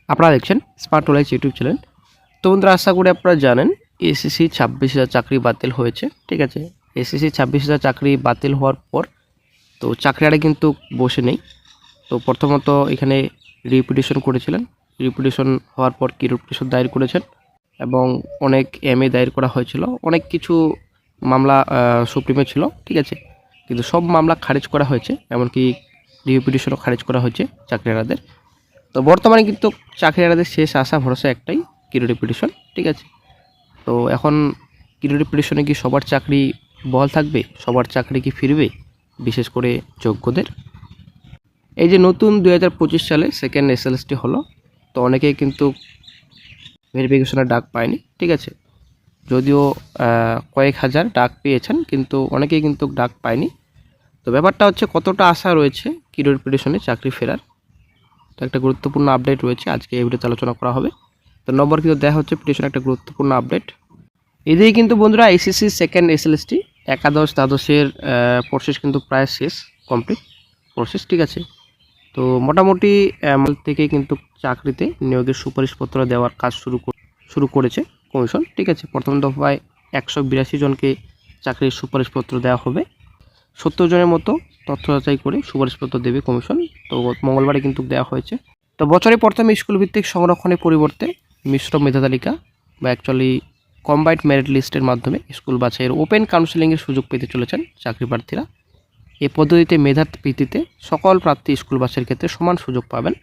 আপনারা দেখছেন smart knowledge YouTube channel. তো বন্ধুরা, আশা করি আপনারা জানেন এসএসসি 26,000 চাকরি বাতিল হয়েছে। ঠিক আছে, এসএসসি 26,000 চাকরি বাতিল হওয়ার পর তো চাকরিটা কিন্তু বসে নেই। তো প্রথমত এখানে রিপিটিশন করেছিলেন, রিপিটিশন হওয়ার পর কি রিপিটিশন দায়ের করেছেন এবং অনেক এমএ দায়ের করা হয়েছিল, অনেক কিছু মামলা সুপ্রিমে ছিল। ঠিক আছে, কিন্তু সব মামলা খারিজ করা হয়েছে, এমনকি রিপিটিশনও খারিজ করা হয়েছে চাকরিহারাদের। তো বর্তমানে কিন্তু চাকরিহারাদের শেষ আশা ভরসা একটাই, কিরো রিপিটিশন। ঠিক আছে, তো এখন কিরো রিপিটিশনে কি সবার চাকরি বহাল থাকবে, সবার চাকরি কি ফিরবে, বিশেষ করে যোগ্যদের? এই যে নতুন 2025 সালে সেকেন্ড এসএলএসটি হলো, তো অনেকেই কিন্তু ভেরিফিকেশনের ডাক পায়নি। ঠিক আছে, যদিও কয়েক হাজার ডাক পেয়েছেন, কিন্তু অনেকেই কিন্তু ডাক পায়নি। তো ব্যাপারটা হচ্ছে কতটা আশা রয়েছে কিরো রিপিটিশনে চাকরি ফেরার। তো একটা গুরুত্বপূর্ণ আপডেট রয়েছে, আজকে এই ভিডিওতে আলোচনা করা হবে। তো নম্বর কিন্তু দেওয়া হচ্ছে পিটিশন, একটা গুরুত্বপূর্ণ আপডেট। এদিকে কিন্তু বন্ধুরা এসএসসি সেকেন্ড এসএলএসটি একাদশ দ্বাদশের প্রসেস কিন্তু প্রায় শেষ, কমপ্লিট প্রসেস। ঠিক আছে, তো মোটামুটি থেকে কিন্তু চাকরিতে নিয়োগের সুপারিশপত্র দেওয়ার কাজ শুরু করেছে কমিশন। ঠিক আছে, প্রথম দফায় 182 জনকে চাকরির সুপারিশপত্র দেওয়া হবে। 70 জনের মতো তথ্য যাচাই করে সুপারিশপত্র দেবে কমিশন। তো মঙ্গলবারে কিন্তু দেওয়া হয়েছে। তো বছরে প্রথমে স্কুল ভিত্তিক সংরক্ষণের পরিবর্তে মিশ্র মেধা তালিকা বা অ্যাকচুয়ালি কম্বাইন্ড মেরিট লিস্টের মাধ্যমে স্কুল বাছাইয়ের ওপেন কাউন্সেলিংয়ের সুযোগ পেতে চলেছেন চাকরি প্রার্থীরা। এই পদ্ধতিতে মেধার ভিত্তিতে সকল প্রার্থী স্কুল বাছাইয়ের ক্ষেত্রে সমান সুযোগ পাবেন।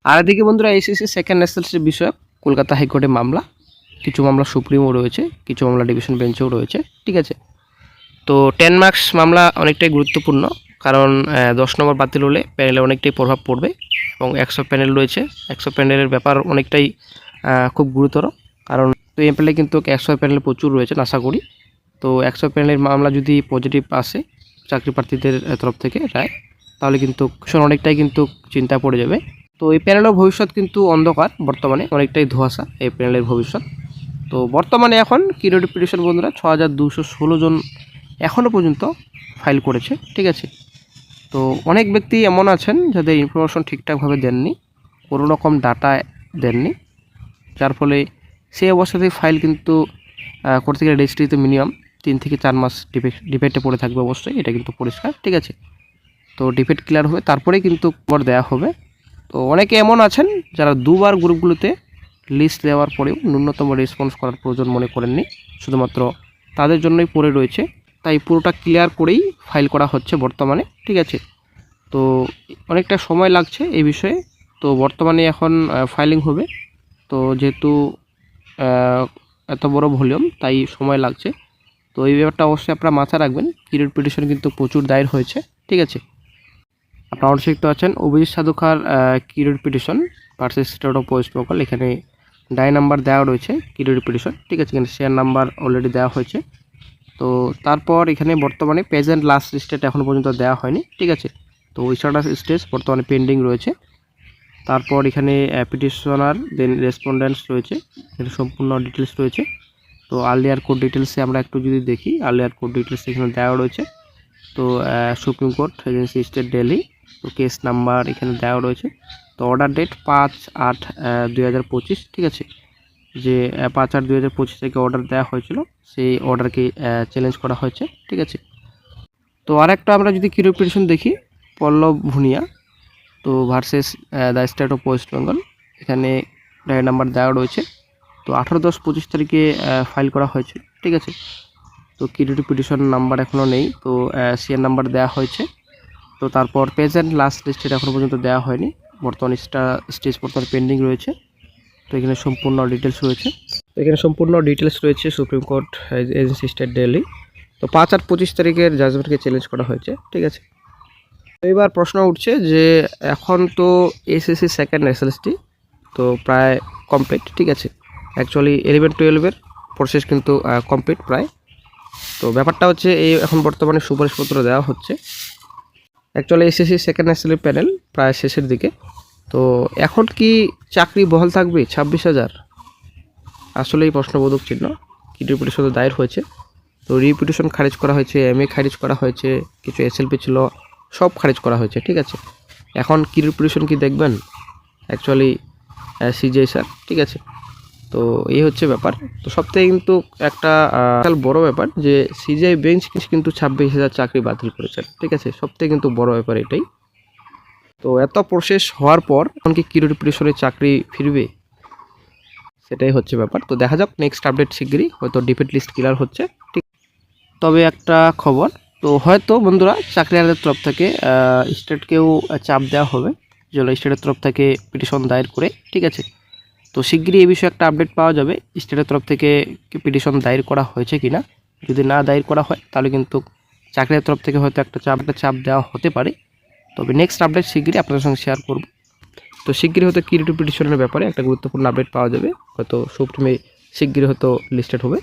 আর এদিকে বন্ধুরা এসএসসি সেকেন্ড এসএলসির বিষয়ে কলকাতা হাইকোর্টে মামলা, কিছু মামলা সুপ্রিমও রয়েছে, কিছু মামলা ডিভিশন বেঞ্চেও রয়েছে। ঠিক আছে, তো 10 মার্কস মামলা অনেকটাই গুরুত্বপূর্ণ, কারণ 10 নম্বর বাতিল হলে প্যানেলে অনেকটাই প্রভাব পড়বে এবং 100 প্যানেল রয়েছে, 100 প্যানেলের ব্যাপার অনেকটাই খুব গুরুতর। কারণ তো এই প্যানেলে কিন্তু 100 প্যানেল প্রচুর রয়েছে আশা করি। তো 100 প্যানেলের মামলা যদি পজিটিভ আসে চাকরি প্রার্থীদের তরফ থেকে রায়, তাহলে কিন্তু অনেকটাই কিন্তু চিন্তা পড়ে যাবে। তো এই প্যানেলের ভবিষ্যৎ কিন্তু অন্ধকার, বর্তমানে অনেকটাই ধোঁয়াশা এই প্যানেলের ভবিষ্যৎ। তো বর্তমানে এখন কিরো রিপিটিশন বন্ধুরা 6216 জন এখনও পর্যন্ত ফাইল করেছে। ঠিক আছে, তো অনেক ব্যক্তি এমন আছেন যাদের ইনফরমেশন ঠিকঠাকভাবে দেননি, কোনো রকম ডাটা দেননি, যার ফলে সেই অবস্থাতেই ফাইল কিন্তু করতে গেলে রেজিস্ট্রিতে মিনিমাম 3 থেকে 4 মাস ডিফেক্টে পড়ে থাকবে অবশ্যই, এটা কিন্তু পরিষ্কার। ঠিক আছে, তো ডিফেক্ট ক্লিয়ার হবে তারপরেই কিন্তু পর দেওয়া হবে। তো অনেকে এমন আছেন যারা দুবার গ্রুপগুলোতে লিস্ট দেওয়ার পরেও ন্যূনতম রেসপন্স করার প্রয়োজন মনে করেননি, শুধুমাত্র তাদের জন্যই পড়ে রয়েছে। তাই পুরোটা ক্লিয়ার করেই ফাইল করা হচ্ছে বর্তমানে। ঠিক আছে, তো অনেকটা সময় লাগছে এই বিষয়ে। তো বর্তমানে এখন ফাইলিং হবে, তো যেহেতু এত বড় ভলিউম তাই সময় লাগছে। তো এই ব্যাপারটা অবশ্যই আপনারা মাথায় রাখবেন। কিরো রিপিটিশন কিন্তু প্রচুর দায়ের হয়েছে। ঠিক আছে, আপনারা অবশ্যই দেখতে পাচ্ছেন অভিজিৎ সাধুখার কিরো repetition versus state of West Bengal, এখানে ডাই নাম্বার দেওয়া রয়েছে কিরো রিপিটিশন। ঠিক আছে, এখানে শেয়ার নাম্বার অলরেডি দেওয়া হয়েছে। তো তারপর এখানে বর্তমানে প্রেজেন্ট লাস্ট স্টেট এখনও পর্যন্ত দেওয়া হয়নি। ঠিক আছে, তো স্ট্যাটাস স্টেজ বর্তমানে পেন্ডিং রয়েছে। তারপর এখানে পিটিশনার দেন রেসপন্ডেন্টস রয়েছে, এখানে সম্পূর্ণ ডিটেলস রয়েছে। তো আর্লিয়ার কোড ডিটেলসে আমরা একটু যদি দেখি, আর্লিয়ার কোড ডিটেলস এখানে দেওয়া রয়েছে। তো supreme court agency state Delhi, তো কেস নাম্বার এখানে দেওয়া রয়েছে। তো অর্ডার ডেট 5/8/2025। ঠিক আছে, যে 5/8/2025 থেকে অর্ডার দেওয়া হয়েছিল, সেই অর্ডারকে চ্যালেঞ্জ করা হয়েছে। ঠিক আছে, তো আরেকটা আমরা যদি কিরো রিপিটিশন দেখি, পল্লব ভুনিয়া তো versus the state of West Bengal, এখানে ডাই নাম্বার দেওয়া রয়েছে। তো 18/10/25 তারিখে ফাইল করা হয়েছে। ঠিক আছে, তো কিরো রিপিটিশন নাম্বার এখনও নেই, তো সিএর নাম্বার দেওয়া হয়েছে। তো তারপর প্রেজেন্ট লাস্ট লিস্টেড এখনও পর্যন্ত দেওয়া হয়নি, বর্তমানে স্টেজ বর্তমানে পেন্ডিং রয়েছে। তো এখানে সম্পূর্ণ ডিটেলস রয়েছে, supreme court agency state Delhi. তো 5/8/25 তারিখের জাজমেন্টকে চ্যালেঞ্জ করা হয়েছে। ঠিক আছে, তো এবার প্রশ্ন উঠছে যে এখন তো এসএসসি সেকেন্ড এসএলএসটি তো প্রায় কমপ্লিট। ঠিক আছে, অ্যাকচুয়ালি 11-12-এর প্রসেস কিন্তু কমপ্লিট প্রায়। তো ব্যাপারটা হচ্ছে এই এখন বর্তমানে সুপারিশপত্র দেওয়া হচ্ছে। Actually SSC second SLA panel প্রায় শেষের দিকে। তো এখন কি চাকরি বহাল থাকবে 26,000? আসলেই প্রশ্নবোধক চিহ্ন। কি রিপিটিশন দায়ের হয়েছে, তো রিপিটিশন খারিজ করা হয়েছে, এমএ খারিজ করা হয়েছে, কিছু এসএলপি ছিল সব খারিজ করা হয়েছে। ঠিক আছে, এখন কি রিপিটিশন কি দেখবেন? অ্যাকচুয়ালি সিজিআই স্যার, ঠিক আছে। তো এই হচ্ছে ব্যাপার। তো সবথেকে কিন্তু একটা বড় ব্যাপার যে সিজিআই বেঞ্চ কিন্তু 26,000 চাকরি বাতিল করেছেন, ঠিক আছে। সবথেকে কিন্তু বড় ব্যাপার এটাই। তো এত প্রসেস হওয়ার পর এখন কি কিউরিটি চাকরি ফিরবে, সেটাই হচ্ছে ব্যাপার। তো দেখা যাক নেক্সট আপডেট শিগগিরই, হয়তো ডিফেন্ট লিস্ট ক্লিয়ার হচ্ছে, ঠিক। তবে একটা খবর, তো হয়তো বন্ধুরা চাকরিহারাদের তরফ থেকে স্টেটকেও চাপ দেওয়া হবে, যেন স্টেটের তরফ থেকে পিটিশন দায়ের করে, ঠিক আছে। তো শিগগিরই এই বিষয়ে একটা আপডেট পাওয়া যাবে স্টেটের তরফ থেকে পিটিশন দায়ের করা হয়েছে কিনা। যদি না দায়ের করা হয় তাহলে কিন্তু চাকরির তরফ থেকে হয়তো একটা চাপ দেওয়া হতে পারে। তবে নেক্সট আপডেট শিগগিরই আপনাদের সঙ্গে শেয়ার করব। তো শিগগিরই হয়তো কিউরিটি পিটিশনের ব্যাপারে একটা গুরুত্বপূর্ণ আপডেট পাওয়া যাবে, হয়তো সুপ্রিমে শিগগিরই হয়তো লিস্টেড হবে।